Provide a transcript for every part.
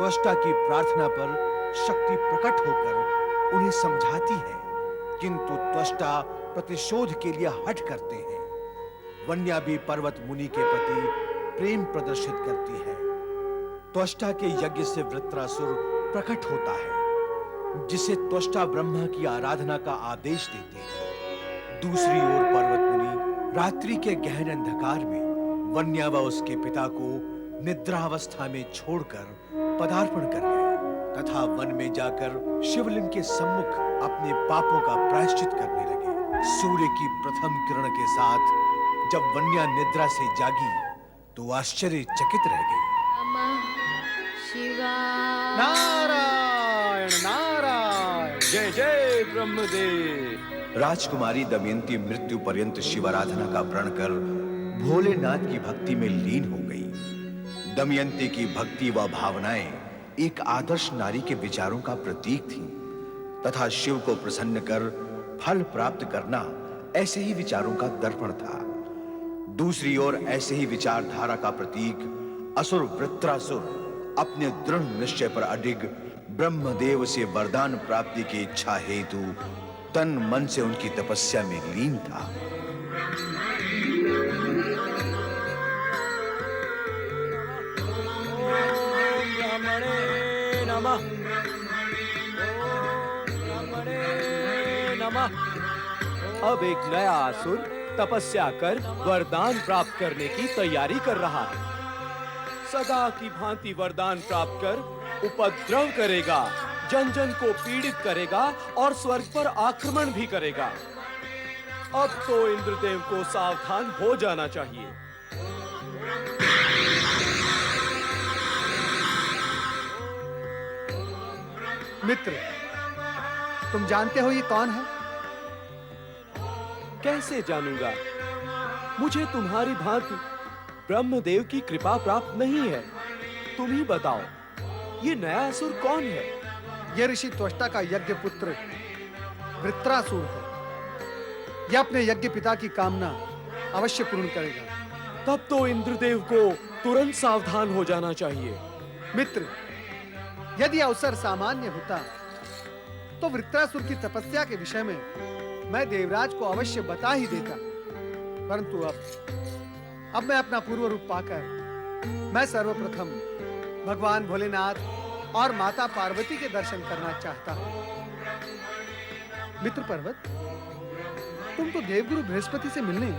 त्वष्टा की प्रार्थना पर शक्ति प्रकट होकर उन्हें समझाती है, किंतु त्वष्टा प्रतिशोध के लिए हठ करते हैं। वन्या भी पर्वत मुनि के प्रति प्रेम प्रदर्शित करती है। त्वष्टा के यज्ञ से वृत्रासुर प्रकट होता है, जिसे त्वष्टा ब्रह्मा की आराधना का आदेश देते हैं। दूसरी ओर पर्वत मुनि रात्रि के गहन अंधकार में वन्या व उसके पिता को निद्रावस्था में छोड़कर पदार्पण कर गए तथा वन में जाकर शिवलिंग के सम्मुख अपने पापों का प्रायश्चित करने लगे। सूर्य की प्रथम किरण के साथ जब वन्या निद्रा से जागी तो आश्चर्यचकित रह गई। नमः शिवाय। नारायण नारायण, जय जय ब्रह्मदेव। राजकुमारी दमयंती मृत्यु पर्यंत शिवाराधना का प्रण कर भोलेनाथ की भक्ति में लीन हो गई। दमयंती की भक्ति व भावनाएं एक आदर्श नारी के विचारों का प्रतीक थीं, तथा शिव को प्रसन्न कर फल प्राप्त करना ऐसे ही विचारों का दर्पण था। दूसरी ओर ऐसे ही विचारधारा का प्रतीक असुर वृत्रासुर अपने दृढ़ निश्चय पर अडिग ब्रह्मदेव से वरदान प्राप्ति की इच्छा हेतु तन मन से उनकी तपस्या में लीन था। अब एक नया असुर तपस्या कर वरदान प्राप्त करने की तैयारी कर रहा है। सदा की भांति वरदान प्राप्त कर उपद्रव करेगा, जन जन को पीड़ित करेगा और स्वर्ग पर आक्रमण भी करेगा। अब तो इंद्रदेव को सावधान हो जाना चाहिए। मित्र, तुम जानते हो ये कौन है? कैसे जानूंगा? मुझे तुम्हारी भांति ब्रह्मदेव की कृपा प्राप्त नहीं है। तुम ही बताओ, ये नया असुर कौन है? ये ऋषि त्वष्टा का यज्ञ पुत्र वृत्रासुर है। यह अपने यज्ञ पिता की कामना अवश्य पूर्ण करेगा। तब तो इंद्रदेव को तुरंत सावधान हो जाना चाहिए। मित्र, यदि अवसर सामान्य होता तो वृत्रासुर की तपस्या के विषय में मैं देवराज को अवश्य बता ही देता, परंतु अब मैं अपना पूर्व रूप पाकर मैं सर्वप्रथम भगवान भोलेनाथ और माता पार्वती के दर्शन करना चाहता हूं। मित्र पर्वत, तुम तो देवगुरु बृहस्पति से मिलने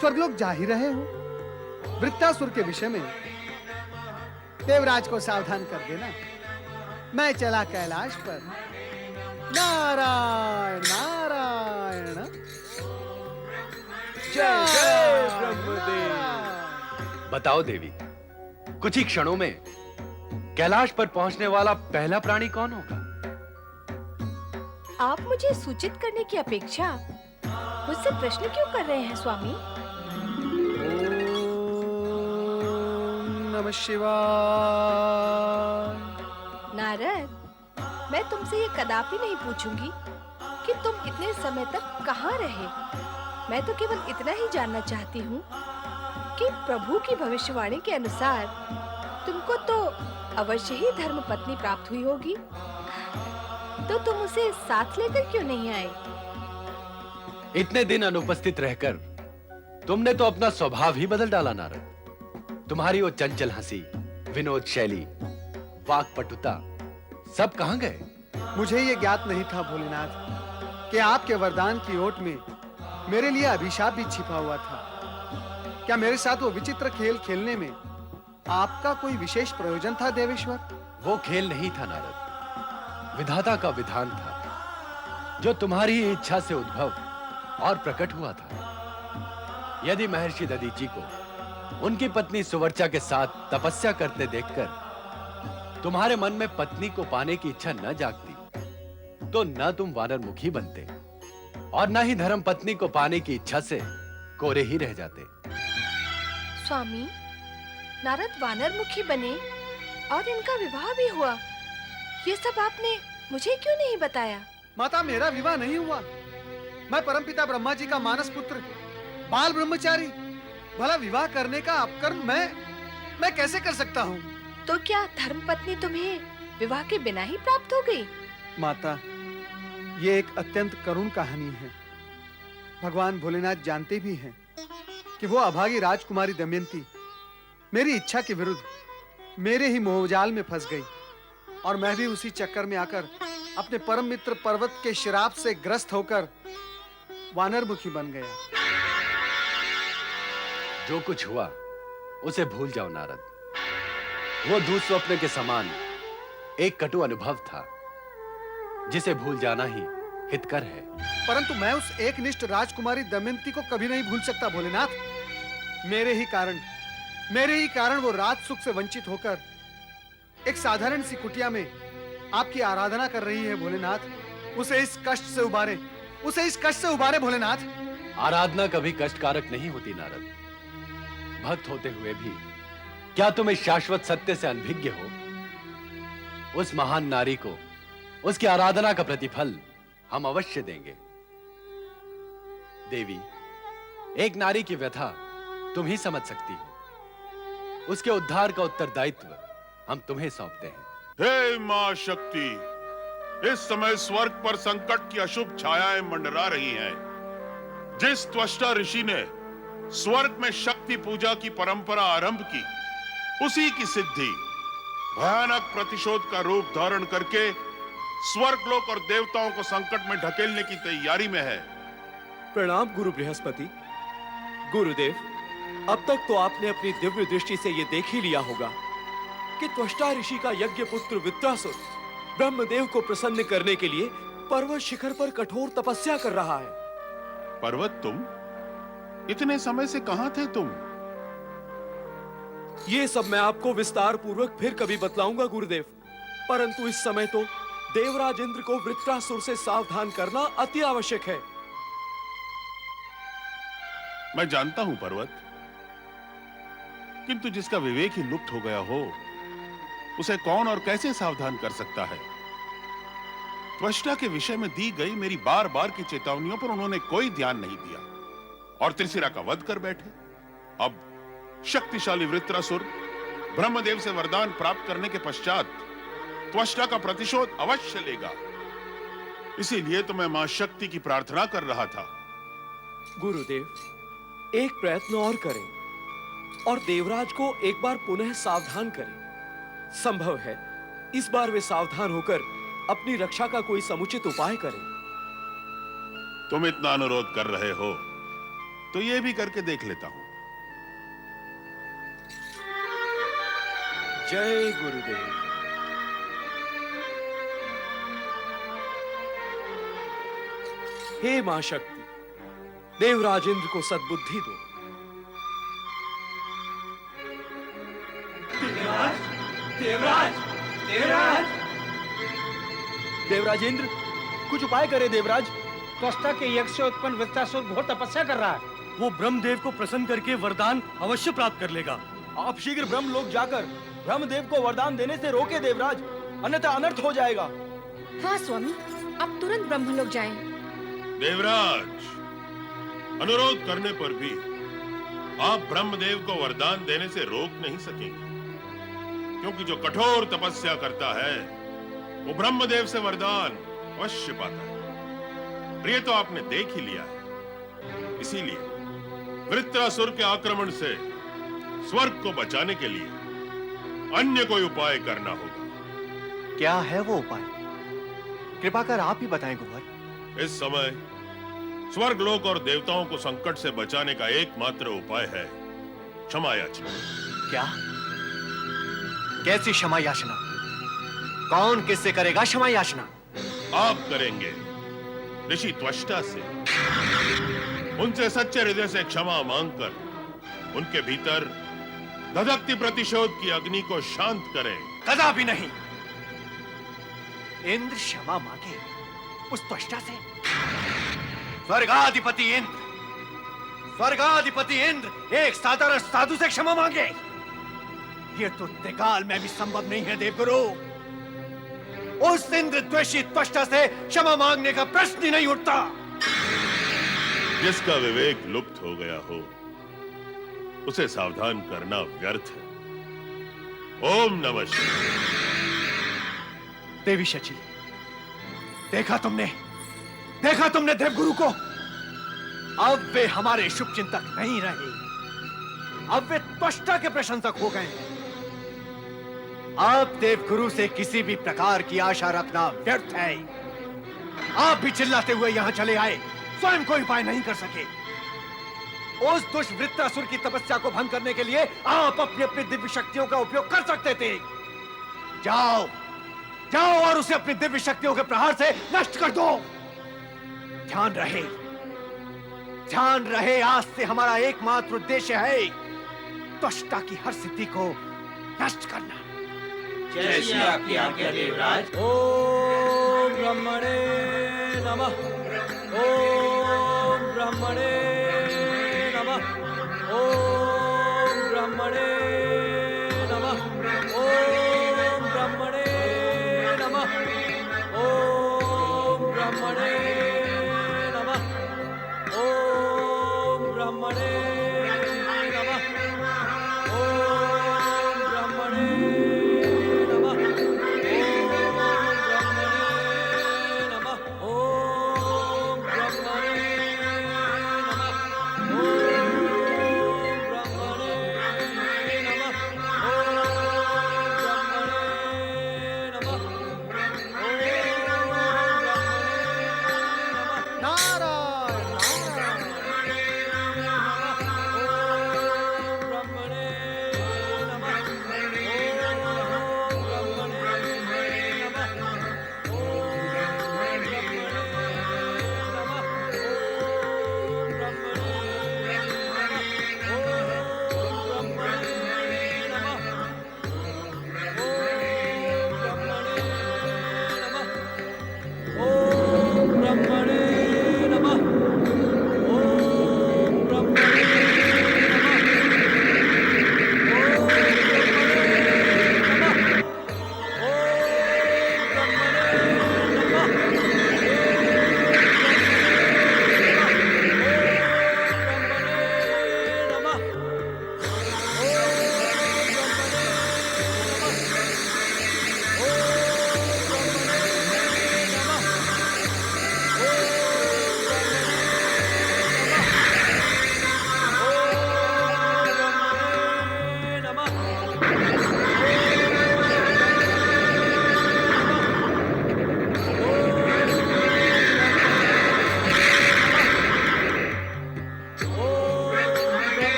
स्वर्गलोक जा ही रहे हो। वृत्रासुर के विषय में देवराज को सावधान कर देना। मैं चला कैलाश पर। नारायण नारायण, जय जय ब्रह्मदेव। बताओ देवी, कुछ ही क्षणों में कैलाश पर पहुंचने वाला पहला प्राणी कौन होगा? आप मुझे सूचित करने की अपेक्षा मुझसे प्रश्न क्यों कर रहे हैं स्वामी? ओम नमः शिवाय। नारद, मैं तुमसे ये कदापि नहीं पूछूंगी कि तुम इतने समय तक कहाँ रहे। मैं तो केवल इतना ही जानना चाहती हूँ कि प्रभु की भविष्यवाणी के अनुसार तुमको तो अवश्य ही धर्म पत्नी प्राप्त हुई होगी, तो तुम उसे साथ लेकर क्यों नहीं आए? इतने दिन अनुपस्थित रहकर तुमने तो अपना स्वभाव ही बदल डाला नारद। तुम्हारी वो चंचल हंसी, विनोद शैली, वाक्पटुता सब कहां गए? मुझे ये ज्ञात नहीं था भोलेनाथ कि आपके वरदान की ओट में मेरे लिए अभिशाप भी छिपा हुआ था। क्या मेरे साथ वो विचित्र खेल खेलने में आपका कोई विशेष प्रयोजन था देवेश्वर? वो खेल नहीं था नारद, विधाता का विधान था, जो तुम्हारी इच्छा से उद्भव और प्रकट हुआ था। यदि महर्षि दधीचि को उनकी पत्नी सुवर्चा के साथ तपस्या करते देखकर तुम्हारे मन में पत्नी को पाने की इच्छा न जागती, तो न तुम वानरमुखी बनते और न ही धर्म पत्नी को पाने की इच्छा से कोरे ही रह जाते। स्वामी, नारद वानरमुखी बने और इनका विवाह भी हुआ। ये सब आपने मुझे क्यों नहीं बताया? माता, मेरा विवाह नहीं हुआ। मैं परमपिता ब्रह्मा जी का मानस पुत्र, बाल ब्रह्मचारी। भला विवाह करने का अपकर्म मैं कैसे कर सकता हूँ? तो क्या धर्मपत्नी तुम्हें विवाह के बिना ही प्राप्त हो गई? माता, ये एक अत्यंत करुण कहानी है। भगवान भोलेनाथ जानते भी हैं कि वो अभागी राजकुमारी दमयंती मेरी इच्छा के विरुद्ध मेरे ही मोहजाल में फंस गई, और मैं भी उसी चक्कर में आकर अपने परम मित्र पर्वत के श्राप से ग्रस्त होकर वानरमुखी बन गया। जो कुछ हुआ उसे भूल जाओ नारद। वो दुःस्वप्न के समान एक कटु अनुभव था, जिसे भूल जाना ही हितकर है। परंतु मैं उस एकनिष्ठ राजकुमारी दमयंती को कभी नहीं भूल सकता भोलेनाथ। मेरे ही कारण वो राज सुख से वंचित होकर एक साधारण सी कुटिया में आपकी आराधना कर रही है भोलेनाथ। उसे इस कष्ट से उबारे भोलेनाथ। आराधना कभी कष्टकारक नहीं होती नारद। भक्त होते हुए भी क्या तुम इस शाश्वत सत्य से अनभिज्ञ हो? उस महान नारी को उसकी आराधना का प्रतिफल हम अवश्य देंगे। देवी, एक नारी की व्यथा तुम ही समझ सकती हो। उसके उद्धार का उत्तरदायित्व हम तुम्हें सौंपते हैं। हे मां शक्ति, इस समय स्वर्ग पर संकट की अशुभ छायाएं मंडरा रही हैं। जिस त्वष्टा ऋषि ने स्वर्ग में शक्ति पूजा की परंपरा आरंभ की, उसी की सिद्धि भयानक प्रतिशोध का रूप धारण करके स्वर्गलोक और देवताओं को संकट में ढकेलने की तैयारी में है। प्रणाम गुरु बृहस्पति। गुरुदेव, अब तक तो आपने अपनी दिव्य दृष्टि से यह देख ही लिया होगा कि त्वष्टा ऋषि का यज्ञ पुत्र वृत्रासुर ब्रह्मदेव को प्रसन्न करने के लिए पर्वत शिखर पर कठोर तपस्या कर रहा है। पर्वत, तुम इतने समय से कहां थे तुम? ये सब मैं आपको विस्तार पूर्वक फिर कभी बतलाऊंगा गुरुदेव, परंतु इस समय तो देवराज इंद्र को वृत्रासुर से सावधान करना अति आवश्यक है। मैं जानता हूं पर्वत, किंतु जिसका विवेक ही लुप्त हो गया हो, उसे कौन और कैसे सावधान कर सकता है? त्वष्टा के विषय में दी गई मेरी बार बार की चेतावनियों पर उन्होंने कोई ध्यान नहीं दिया और त्रिशिरा का वध कर बैठे। अब शक्तिशाली वृत्रासुर ब्रह्मदेव से वरदान प्राप्त करने के पश्चात त्वष्टा का प्रतिशोध अवश्य लेगा। इसीलिए तो मैं मां शक्ति की प्रार्थना कर रहा था। गुरुदेव, एक प्रयत्न और करें और देवराज को एक बार पुनः सावधान करें। संभव है इस बार वे सावधान होकर अपनी रक्षा का कोई समुचित उपाय करें। तुम इतना अनुरोध कर रहे हो तो यह भी करके देख लेता हूं। जय गुरुदेव। हे मां शक्ति, देवराज इंद्र को सद्बुद्धि दो। देवराज इंद्र, कुछ उपाय करे देवराज। त्वष्टा के यज्ञ से उत्पन्न वृत्रासुर घोर तपस्या कर रहा है। वो ब्रह्मदेव को प्रसन्न करके वरदान अवश्य प्राप्त कर लेगा। आप शीघ्र ब्रह्मलोक जाकर ब्रह्मदेव को वरदान देने से रोके देवराज, अन्यथा अनर्थ हो जाएगा। हाँ स्वामी, अब तुरंत ब्रह्मलोक जाएं। देवराज, अनुरोध करने पर भी आप ब्रह्मदेव को वरदान देने से रोक नहीं सकेंगे, क्योंकि जो कठोर तपस्या करता है वो ब्रह्मदेव से वरदान अवश्य पाता है। ये तो आपने देख ही लिया है। इसीलिए वृत्रासुर के आक्रमण से स्वर्ग को बचाने के लिए अन्य कोई उपाय करना होगा। क्या है वो उपाय? कृपा कर आप ही बताएं गुरुवर। इस समय स्वर्गलोक और देवताओं को संकट से बचाने का एकमात्र उपाय है क्षमा याचना। क्या? कैसी क्षमा याचना? कौन किससे करेगा क्षमा याचना? आप करेंगे ऋषि त्वष्टा से। उनसे सच्चे हृदय से क्षमा मांगकर उनके भीतर धधकती प्रतिशोध की अग्नि को शांत करें। कदापि नहीं। इंद्र क्षमा मांगे उस त्वष्टा से? स्वर्गाधिपति इंद्र एक साधारण साधु से क्षमा मांगे? ये तो त्रिकाल में भी संभव नहीं है देवगुरु। उस इंद्र द्वेषी त्वष्टा से क्षमा मांगने का प्रश्न ही नहीं उठता। जिसका विवेक लुप्त हो गया हो, उसे सावधान करना व्यर्थ है। ओम नमः शिवाय। देवी शची, देखा तुमने देवगुरु को? अब वे हमारे शुभ चिंतक नहीं रहे, अब वे त्वष्टा के प्रशंसक हो गए हैं। अब देवगुरु से किसी भी प्रकार की आशा रखना व्यर्थ है। आप भी चिल्लाते हुए यहां चले आए, स्वयं कोई उपाय नहीं कर सके। उस दुष्ट वृत्रासुर की तपस्या को भंग करने के लिए आप अपनी अपनी दिव्य शक्तियों का उपयोग कर सकते थे। जाओ जाओ और उसे अपनी दिव्य शक्तियों के प्रहार से नष्ट कर दो। ध्यान रहे, आज से हमारा एकमात्र उद्देश्य है त्वष्टा की हर सिद्धि को नष्ट करना। जैसी आपकी आज्ञा देवराज। ओम ब्रह्मणे नमः। ओम ब्रह्मणे नमः। ओम ब्रह्मणे नमः। ओम ब्रह्मणे नमः। ओम ब्रह्मणे नमः। ओम ब्रह्मणे नमः। ओम ब्रह्मणे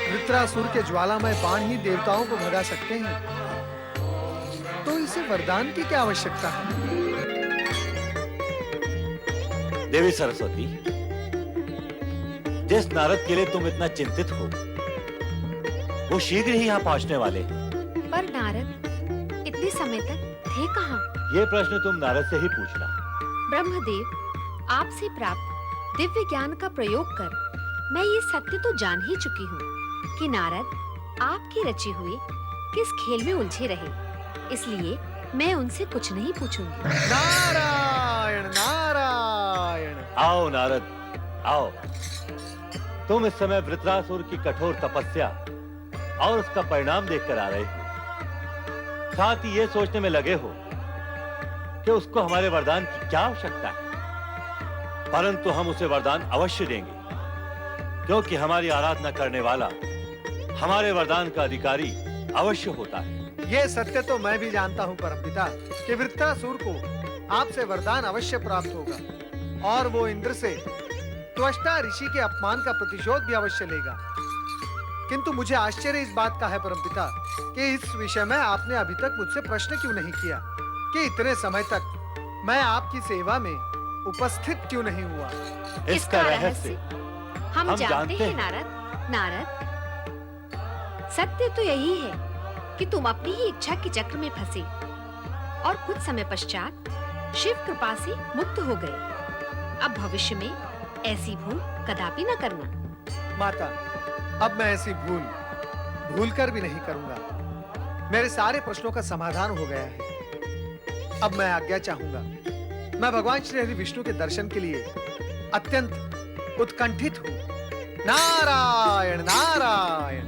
वृत्रासुर के ज्वालामय बाण ही देवताओं को भगा सकते हैं, तो इसे वरदान की क्या आवश्यकता है? देवी सरस्वती, जिस नारद के लिए तुम इतना चिंतित हो वो शीघ्र ही यहाँ पहुंचने वाले हैं। पर नारद इतने समय तक थे कहाँ? ये प्रश्न तुम नारद से ही पूछना। ब्रह्मदेव, आपसे प्राप्त दिव्य ज्ञान का प्रयोग कर मैं ये सत्य तो जान ही चुकी हूँ कि नारद आपकी रची हुई किस खेल में उलझे रहे, इसलिए मैं उनसे कुछ नहीं पूछूंगी। नारायण नारायण। आओ नारद, आओ। तुम इस समय वृत्रासुर की कठोर तपस्या और उसका परिणाम देखकर आ रहे हो, साथ ही ये सोचने में लगे हो कि उसको हमारे वरदान की क्या आवश्यकता है। परंतु हम उसे वरदान अवश्य देंगे, क्योंकि हमारी आराधना करने वाला हमारे वरदान का अधिकारी अवश्य होता है। ये सत्य तो मैं भी जानता हूँ परमपिता कि वृत्रासुर को आपसे वरदान अवश्य प्राप्त होगा और वो इंद्र से त्वष्टा ऋषि के अपमान का प्रतिशोध भी अवश्य लेगा। किंतु मुझे आश्चर्य इस बात का है परमपिता कि इस विषय में आपने अभी तक मुझसे प्रश्न क्यों नहीं किया कि इतने समय तक मैं आपकी सेवा में उपस्थित क्यों नहीं हुआ। इसका रहस्य हम जानते हैं नारद। नारद, सत्य तो यही है कि तुम अपनी ही इच्छा के चक्र में फंसे और कुछ समय पश्चात शिव कृपा से मुक्त हो गए। अब भविष्य में ऐसी भूल कदापि न करना। माता, अब मैं ऐसी भूल भूलकर भी नहीं करूंगा। मेरे सारे प्रश्नों का समाधान हो गया है। अब मैं आज्ञा चाहूंगा। मैं भगवान श्री हरि विष्णु के दर्शन के लिए अत्यंत उत्कंठित हूं। नारायण नारायण।